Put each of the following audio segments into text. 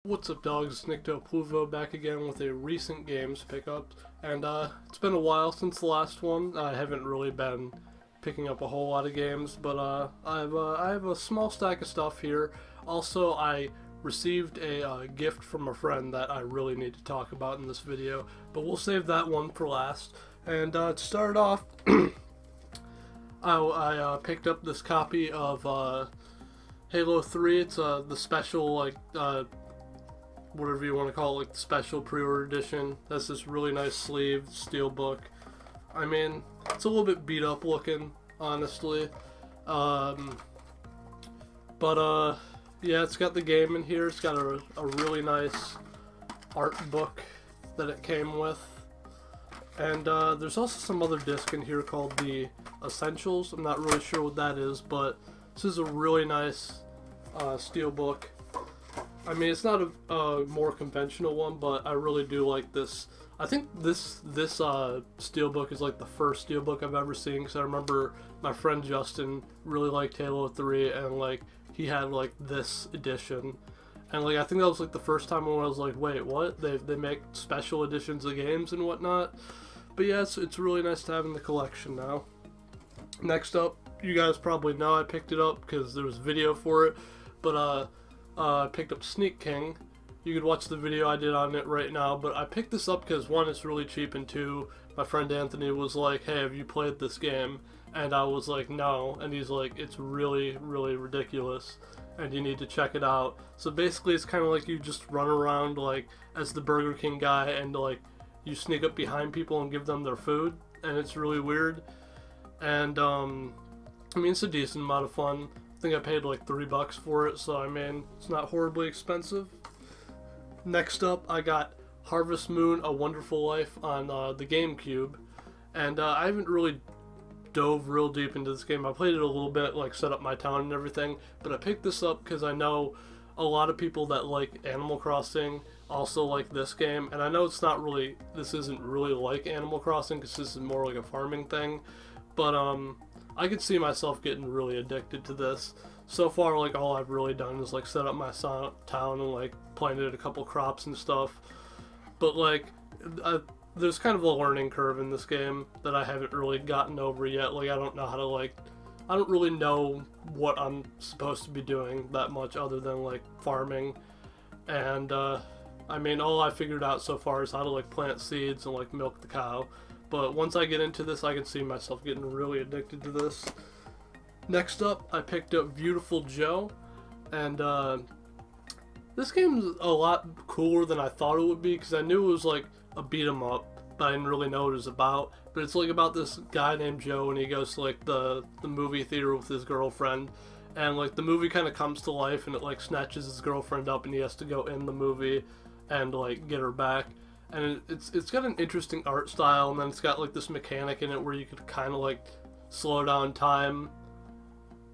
What's up, dogs? Nyctopluvo back again with a recent games pickup, and it's been a while since the last one. I haven't really been picking up a whole lot of games, but I have a small stack of stuff here. Also, I received a gift from a friend that I really need to talk about in this video, but we'll save that one for last. And to start off, I picked up this copy of Halo 3. It's the special whatever you want to call it, like the special pre-order edition. That's this really nice sleeve steel book. I mean, it's a little bit beat up looking, honestly, but yeah, it's got the game in here. It's got a really nice art book that it came with, and there's also some other disc in here called the Essentials. I'm not really sure what that is, but this is a really nice steel book. I mean, it's not a more conventional one, but I really do like this. I think this steelbook is like the first steelbook I've ever seen, because I remember my friend Justin really liked Halo 3, and like he had like this edition, and like I think that was like the first time when I was like, wait, what? They make special editions of games and whatnot. But yeah, it's really nice to have in the collection now. Next up, you guys probably know I picked it up because there was a video for it, but I picked up Sneak King. You could watch the video I did on it right now, but I picked this up because one, it's really cheap, and two, my friend Anthony was like, hey, have you played this game? And I was like, no, and he's like, it's really, really ridiculous, and you need to check it out. So basically it's kind of like you just run around like as the Burger King guy, and like you sneak up behind people and give them their food, and it's really weird. And I mean, it's a decent amount of fun. I think I paid like $3 for it, so I mean, it's not horribly expensive. Next up, I got Harvest Moon: A Wonderful Life on the GameCube, and I haven't really dove real deep into this game. I played it a little bit, like set up my town and everything, but I picked this up because I know a lot of people that like Animal Crossing also like this game, and I know this isn't really like Animal Crossing because this is more like a farming thing, but I could see myself getting really addicted to this. So far, like, all I've really done is like set up my town and like planted a couple crops and stuff. But like, there's kind of a learning curve in this game that I haven't really gotten over yet. Like, I don't know how to I don't really know what I'm supposed to be doing that much other than like farming. And I mean, all I figured out so far is how to like plant seeds and like milk the cow. But once I get into this, I can see myself getting really addicted to this. Next up, I picked up Beautiful Joe, and this game's a lot cooler than I thought it would be, because I knew it was like a beat 'em up, but I didn't really know what it was about. But it's like about this guy named Joe, and he goes to like the movie theater with his girlfriend, and like the movie kind of comes to life, and it like snatches his girlfriend up, and he has to go in the movie and like get her back. And it's got an interesting art style, and then it's got like this mechanic in it where you could kind of like slow down time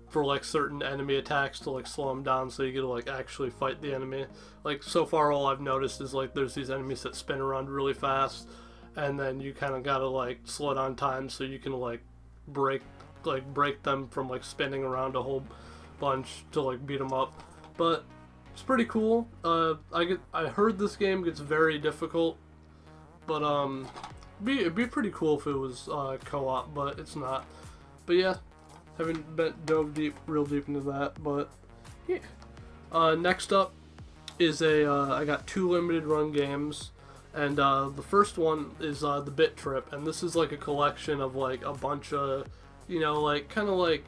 for like certain enemy attacks to like slow them down, so you get to like actually fight the enemy. Like, so far all I've noticed is like there's these enemies that spin around really fast, and then you kind of gotta like slow down time so you can like break them from like spinning around a whole bunch to like beat them up. But it's pretty cool. I heard this game gets very difficult, but it'd be pretty cool if it was co-op, but it's not. But yeah, haven't dove real deep into that, but yeah. Next up is I got two limited run games, and the first one is the Bit Trip, and this is like a collection of like a bunch of, you know, like kind of like,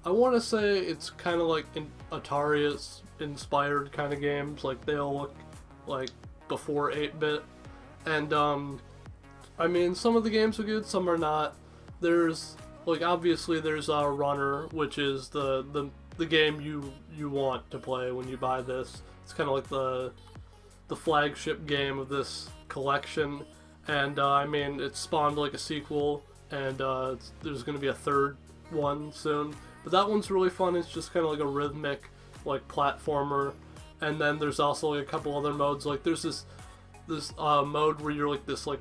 I want to say it's kind of like Atari inspired kind of games. Like, they all look like before 8-bit, and I mean, some of the games are good, some are not. There's like, obviously there's Runner, which is the game you want to play when you buy this. It's kind of like the flagship game of this collection, and I mean, it spawned like a sequel, and there's going to be a third one soon. But that one's really fun. It's just kind of like a rhythmic like platformer, and then there's also like a couple other modes. Like, there's this mode where you're like this like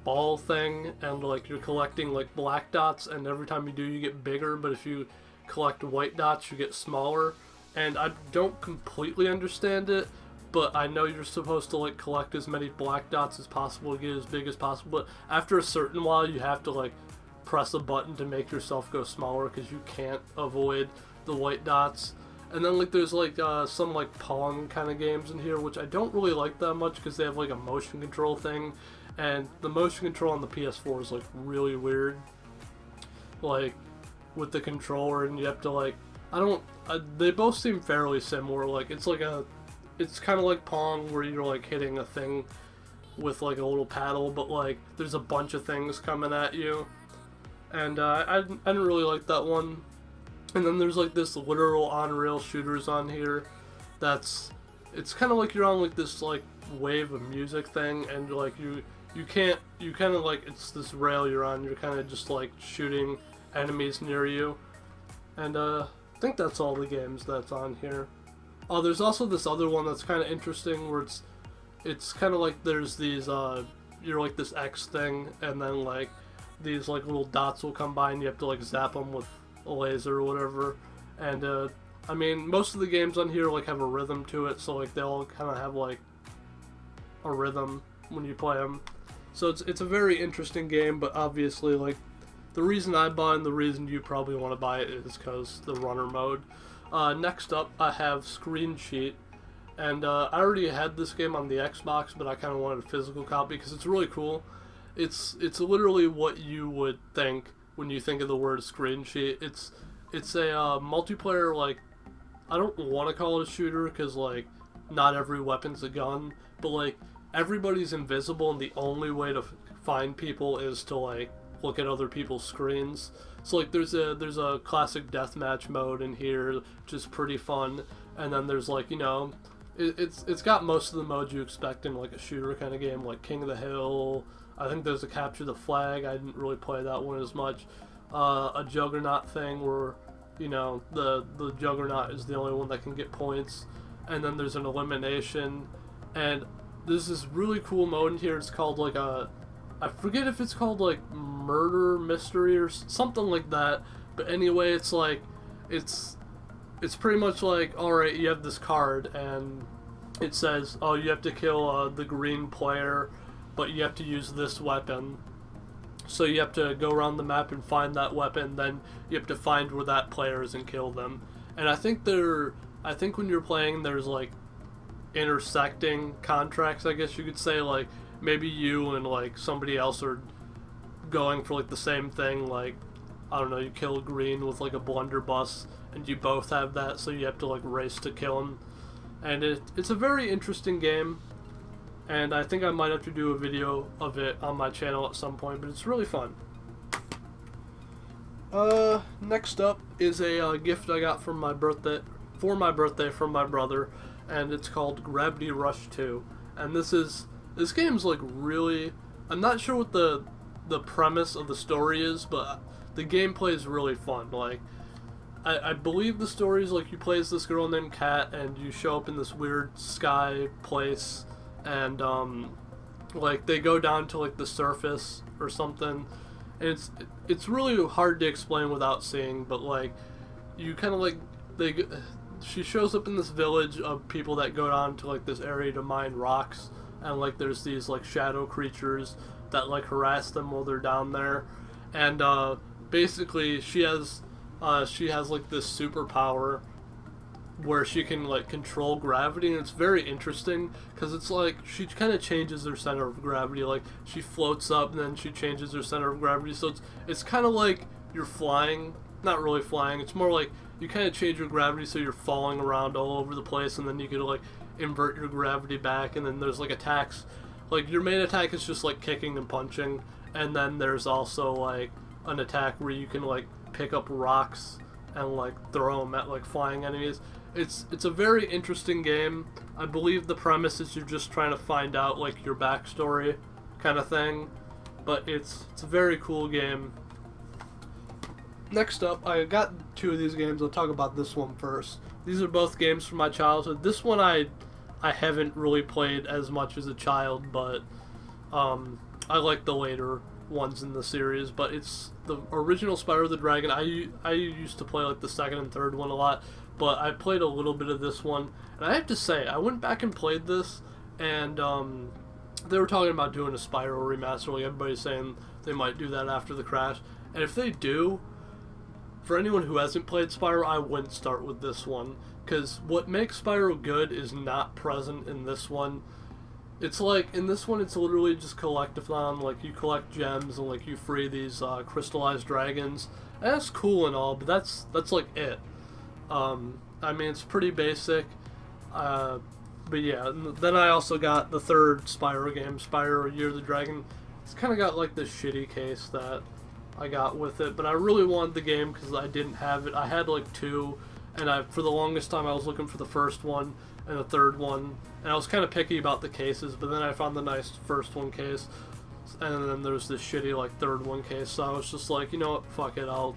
ball thing, and like you're collecting like black dots, and every time you do you get bigger, but if you collect white dots you get smaller. And I don't completely understand it, but I know you're supposed to like collect as many black dots as possible to get as big as possible, but after a certain while you have to like press a button to make yourself go smaller because you can't avoid the white dots. And then like there's like some like Pong kind of games in here, which I don't really like that much because they have like a motion control thing, and the motion control on the PS4 is like really weird, like with the controller, and you have to like they both seem fairly similar. Like it's kind of like Pong where you're like hitting a thing with like a little paddle, but like there's a bunch of things coming at you, and I didn't really like that one. And then there's like this literal on-rail shooters on here it's kind of like you're on like this like wave of music thing, and like you kind of like, it's this rail you're on, you're kind of just like shooting enemies near you. And I think that's all the games that's on here. Oh, there's also this other one that's kind of interesting where it's kind of like there's these you're like this X thing, and then like these like little dots will come by and you have to like zap them with a laser or whatever. And I mean, most of the games on here like have a rhythm to it, so like they all kind of have like a rhythm when you play them. So it's a very interesting game, but obviously like the reason I buy and the reason you probably want to buy it is because the runner mode. Next up I have Screen Sheet, and I already had this game on the Xbox, but I kind of wanted a physical copy because it's really cool. It's literally what you would think when you think of the word Screen Sheet. It's a multiplayer, like, I don't want to call it a shooter because like not every weapon's a gun, but like everybody's invisible and the only way to find people is to like look at other people's screens. So like there's a classic deathmatch mode in here, which is pretty fun, and then there's like, you know, it's got most of the modes you expect in like a shooter kind of game, like King of the Hill. I think there's a Capture the Flag. I didn't really play that one as much. A Juggernaut thing where, you know, the Juggernaut is the only one that can get points, and then there's an elimination, and there's this really cool mode in here. It's called like I forget if it's called like Murder Mystery or something like that, but anyway, it's like it's pretty much like, alright, you have this card and it says, oh, you have to kill the green player, but you have to use this weapon. So you have to go around the map and find that weapon, then you have to find where that player is and kill them. And I think when you're playing, there's like intersecting contracts, I guess you could say. Like maybe you and like somebody else are going for like the same thing, like, I don't know, you kill green with like a blunderbuss and you both have that, so you have to like race to kill him. And it's a very interesting game, and I think I might have to do a video of it on my channel at some point, but it's really fun. Next up is a gift I got for my birthday from my brother, and it's called Gravity Rush 2. And this game's like really, I'm not sure what the premise of the story is, but the gameplay is really fun. Like I believe the story is like you play as this girl named Kat, and you show up in this weird sky place, and like they go down to like the surface or something, and it's really hard to explain without seeing, but like you kind of like she shows up in this village of people that go down to like this area to mine rocks, and like there's these like shadow creatures that like harass them while they're down there, and basically she has like this superpower where she can like control gravity, and it's very interesting because it's like she kind of changes her center of gravity. Like she floats up and then she changes her center of gravity, so it's kind of like you're flying, not really flying, it's more like you kind of change your gravity so you're falling around all over the place, and then you can like invert your gravity back, and then there's like attacks, like your main attack is just like kicking and punching, and then there's also like an attack where you can like pick up rocks and like throw them at like flying enemies. It's a very interesting game. I believe the premise is you're just trying to find out like your backstory kind of thing, but it's a very cool game. Next up, I got two of these games. I'll talk about this one first. These are both games from my childhood. This one I haven't really played as much as a child, but I like the later ones in the series, but it's the original Spyro the Dragon. I used to play like the second and third one a lot, but I played a little bit of this one, and I have to say, I went back and played this, and they were talking about doing a Spyro remaster, like everybody's saying they might do that after the crash, and if they do, for anyone who hasn't played Spyro, I wouldn't start with this one, because what makes Spyro good is not present in this one. It's like, in this one, it's literally just collectathon, like, you collect gems, and, like, you free these, crystallized dragons, and that's cool and all, but that's like, it. I mean, it's pretty basic, but yeah, then I also got the third Spyro game, Spyro Year the Dragon. It's kind of got, like, this shitty case that I got with it, but I really wanted the game because I didn't have it. I had, like, two, and for the longest time, I was looking for the first one, and the third one, and I was kind of picky about the cases, but then I found the nice first one case, and then there's this shitty like third one case, so I was just like, you know what, fuck it, I'll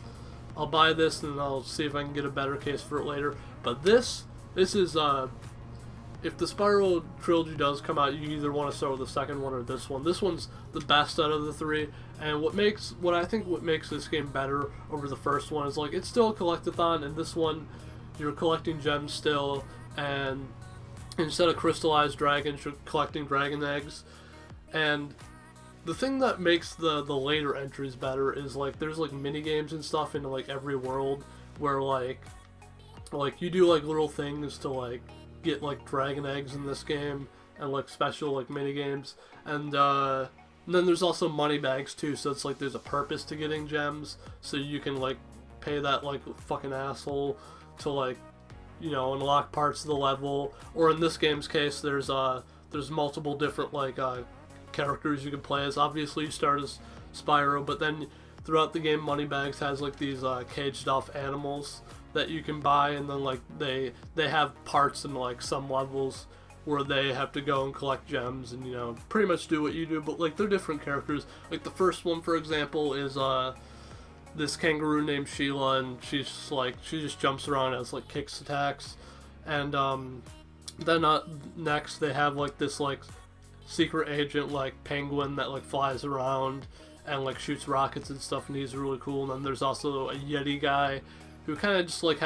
buy this and I'll see if I can get a better case for it later. But this is if the Spyro trilogy does come out, you either want to start with the second one or this one. This one's the best out of the three, and what I think makes this game better over the first one is, like, it's still a collectathon, and this one you're collecting gems still, and instead of crystallized dragons, you're collecting dragon eggs. And the thing that makes the later entries better is, like, there's, like, mini games and stuff in, like, every world where, like you do, like, little things to, like, get, like, dragon eggs in this game, and, like, special, like, mini games. And then there's also money bags too, so it's like there's a purpose to getting gems, so you can, like, pay that, like, fucking asshole to, like, you know, unlock parts of the level. Or in this game's case, there's multiple different, like, characters you can play as. Obviously you start as Spyro, but then throughout the game, Moneybags has, like, these caged off animals that you can buy, and then, like, they have parts in, like, some levels where they have to go and collect gems and, you know, pretty much do what you do, but, like, they're different characters. Like, the first one, for example, is this kangaroo named Sheila, and she's just, like, she just jumps around as, like, kicks attacks. And then next they have, like, this, like, secret agent, like, penguin that, like, flies around and, like, shoots rockets and stuff, and he's really cool. And then there's also a Yeti guy who kind of just, like,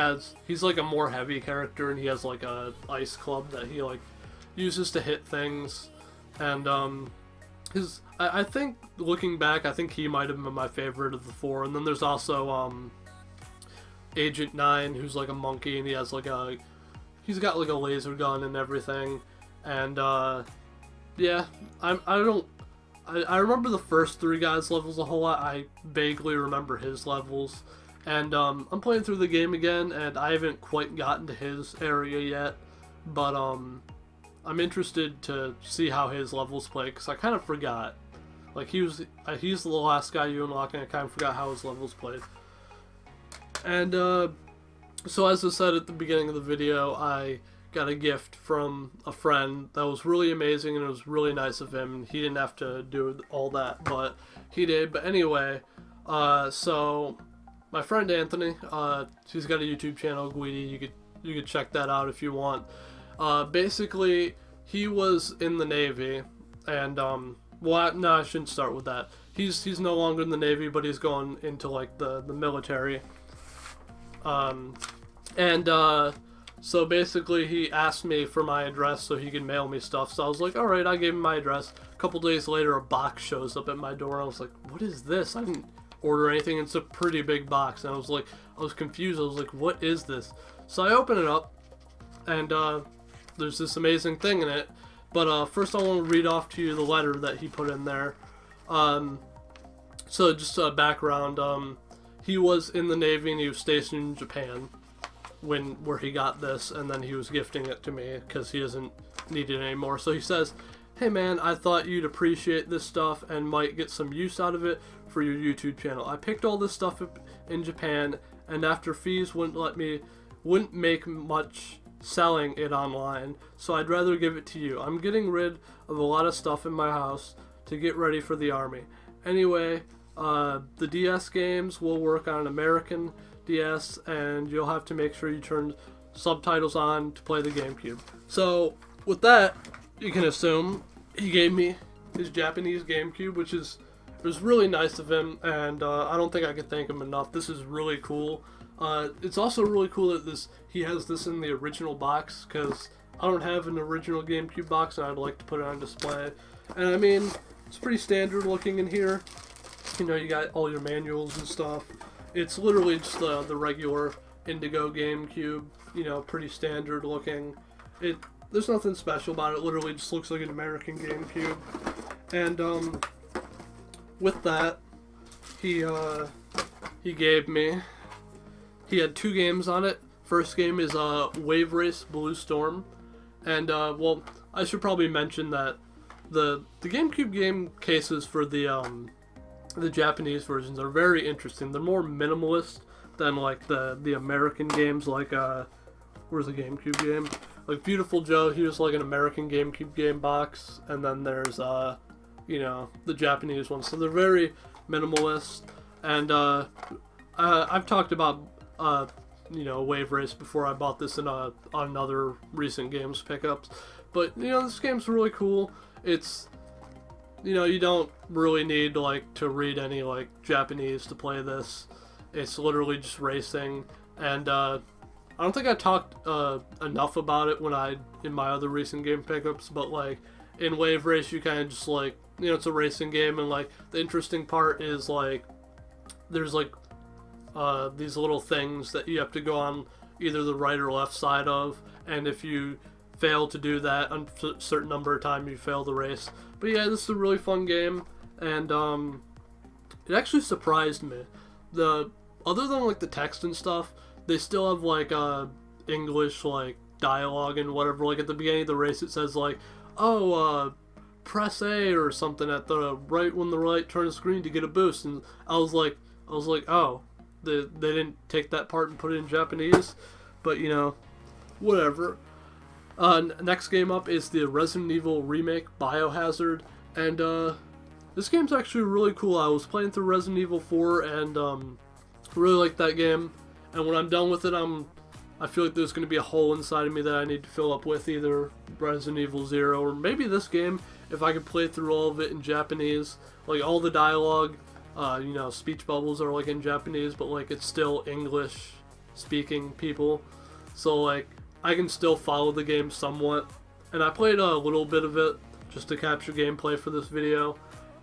he's, like, a more heavy character, and he has, like, a ice club that he, like, uses to hit things. And I think, looking back, I think he might have been my favorite of the four. And then there's also Agent 9, who's, like, a monkey, and he has, like, he's got, like, a laser gun and everything. And yeah, I remember the first three guys' levels a whole lot. I vaguely remember his levels. And I'm playing through the game again, and I haven't quite gotten to his area yet, but I'm interested to see how his levels play, because I kind of forgot. Like, he's the last guy you unlock, and I kind of forgot how his levels played. And so as I said at the beginning of the video, I got a gift from a friend that was really amazing, and it was really nice of him. He didn't have to do all that, but he did. But anyway, so my friend Anthony, he's got a YouTube channel, Guidi. You could check that out if you want. Basically, he was in the Navy, and well, no, I shouldn't start with that. He's no longer in the Navy, but he's going into, like, the military. So basically he asked me for my address so he could mail me stuff. So I was like, alright, I gave him my address. A couple days later, a box shows up at my door. I was like, what is this? I didn't order anything. It's a pretty big box. And I was confused. I was like, what is this? So I open it up, and there's this amazing thing in it. But first I want to read off to you the letter that he put in there. So just a background. He was in the Navy, and he was stationed in Japan where he got this, and then he was gifting it to me because he doesn't need it anymore. So he says, hey man, I thought you'd appreciate this stuff and might get some use out of it for your YouTube channel. I picked all this stuff up in Japan, and after fees wouldn't make much selling it online, so I'd rather give it to you. I'm getting rid of a lot of stuff in my house to get ready for the army. Anyway, the DS games will work on an American DS, and you'll have to make sure you turn subtitles on to play the GameCube. So with that, you can assume he gave me his Japanese GameCube, which was really nice of him, and I don't think I could thank him enough. This is really cool. It's also really cool that he has this in the original box, because I don't have an original GameCube box and I'd like to put it on display. And I mean, it's pretty standard looking in here. You know, you got all your manuals and stuff. It's literally just the regular Indigo GameCube, you know, pretty standard looking. There's nothing special about it. It literally just looks like an American GameCube. And with that, he gave me. He had 2 games on it. First game is Wave Race Blue Storm, and well, I should probably mention that the GameCube game cases for the Japanese versions are very interesting. They're more minimalist than like the American games. Like where's the GameCube game? Like Beautiful Joe, here's like an American GameCube game box, and then there's you know, the Japanese one. So they're very minimalist, and I've talked about you know, Wave Race before. I bought this in on another recent games pickups, but you know, this game's really cool. It's, you know, you don't really need like to read any like Japanese to play this. It's literally just racing, and I don't think I talked enough about it in my other recent game pickups, but like in Wave Race you kind of just like, you know, it's a racing game, and like the interesting part is like there's like these little things that you have to go on either the right or left side of, and if you fail to do that a certain number of times, you fail the race. But yeah, this is a really fun game, and it actually surprised me. Other than like the text and stuff, they still have like English like dialogue and whatever. Like at the beginning of the race, it says like, oh, press A or something at the right when the light turns green to get a boost, and I was like, oh. They didn't take that part and put it in Japanese, but you know, whatever. Next game up is the Resident Evil remake, Biohazard, and this game's actually really cool. I was playing through Resident Evil 4 and really like that game, and when I'm done with it, I feel like there's going to be a hole inside of me that I need to fill up with either Resident Evil 0 or maybe this game, if I could play through all of it in Japanese. Like all the dialogue, you know, speech bubbles are like in Japanese, but like it's still English speaking people, so like I can still follow the game somewhat. And I played a little bit of it just to capture gameplay for this video,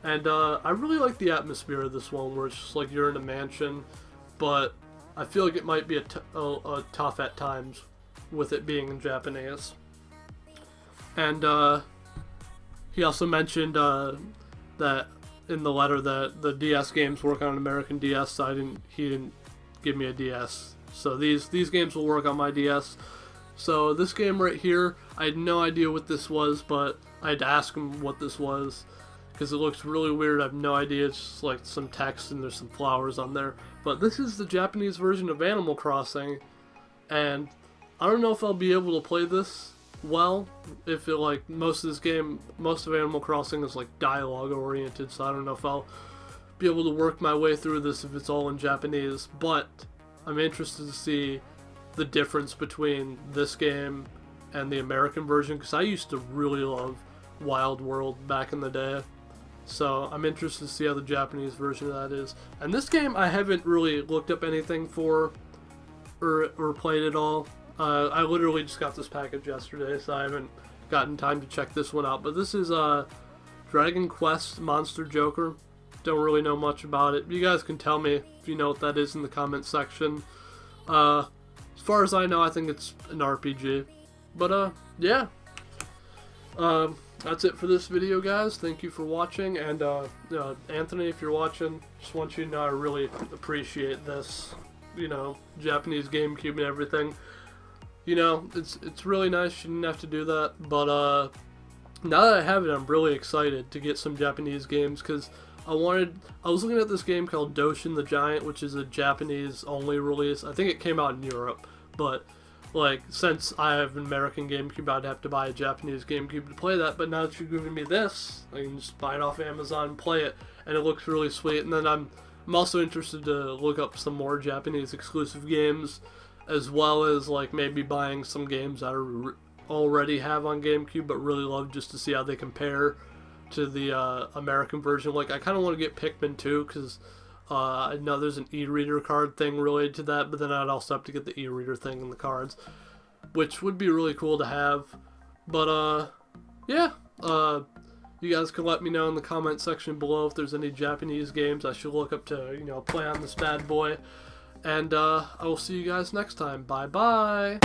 and I really like the atmosphere of this one, where it's just like you're in a mansion, but I feel like it might be a tough at times with it being in Japanese. And he also mentioned that in the letter that the DS games work on an American DS, so he didn't give me a DS. So these games will work on my DS. So this game right here, I had no idea what this was, but I had to ask him what this was, because it looks really weird. I have no idea. It's just like some text and there's some flowers on there. But this is the Japanese version of Animal Crossing, and I don't know if I'll be able to play this well. If it, like, most of Animal Crossing is like dialogue oriented, so I don't know if I'll be able to work my way through this if it's all in Japanese. But I'm interested to see the difference between this game and the American version, because I used to really love Wild World back in the day. So I'm interested to see how the Japanese version of that is. And this game I haven't really looked up anything for or played at all. I literally just got this package yesterday, so I haven't gotten time to check this one out. But this is Dragon Quest Monster Joker. Don't really know much about it. You guys can tell me if you know what that is in the comment section. As far as I know, I think it's an RPG. But yeah. That's it for this video, guys. Thank you for watching, and Anthony, if you're watching, just want you to know I really appreciate this, you know, Japanese GameCube and everything. You know, it's really nice. You didn't have to do that, but now that I have it, I'm really excited to get some Japanese games, because I was looking at this game called Doshin the Giant, which is a Japanese only release. I think it came out in Europe, but like, since I have an American GameCube, I'd have to buy a Japanese GameCube to play that. But now that you're giving me this, I can just buy it off Amazon and play it, and it looks really sweet. And then I'm also interested to look up some more Japanese exclusive games, as well as like maybe buying some games that I already have on GameCube, but really love just to see how they compare to the American version. Like, I kind of want to get Pikmin 2, because I know there's an e-reader card thing related to that, but then I'd also have to get the e-reader thing in the cards, which would be really cool to have. But yeah, you guys can let me know in the comment section below if there's any Japanese games I should look up to, you know, play on this bad boy. And I will see you guys next time. Bye bye.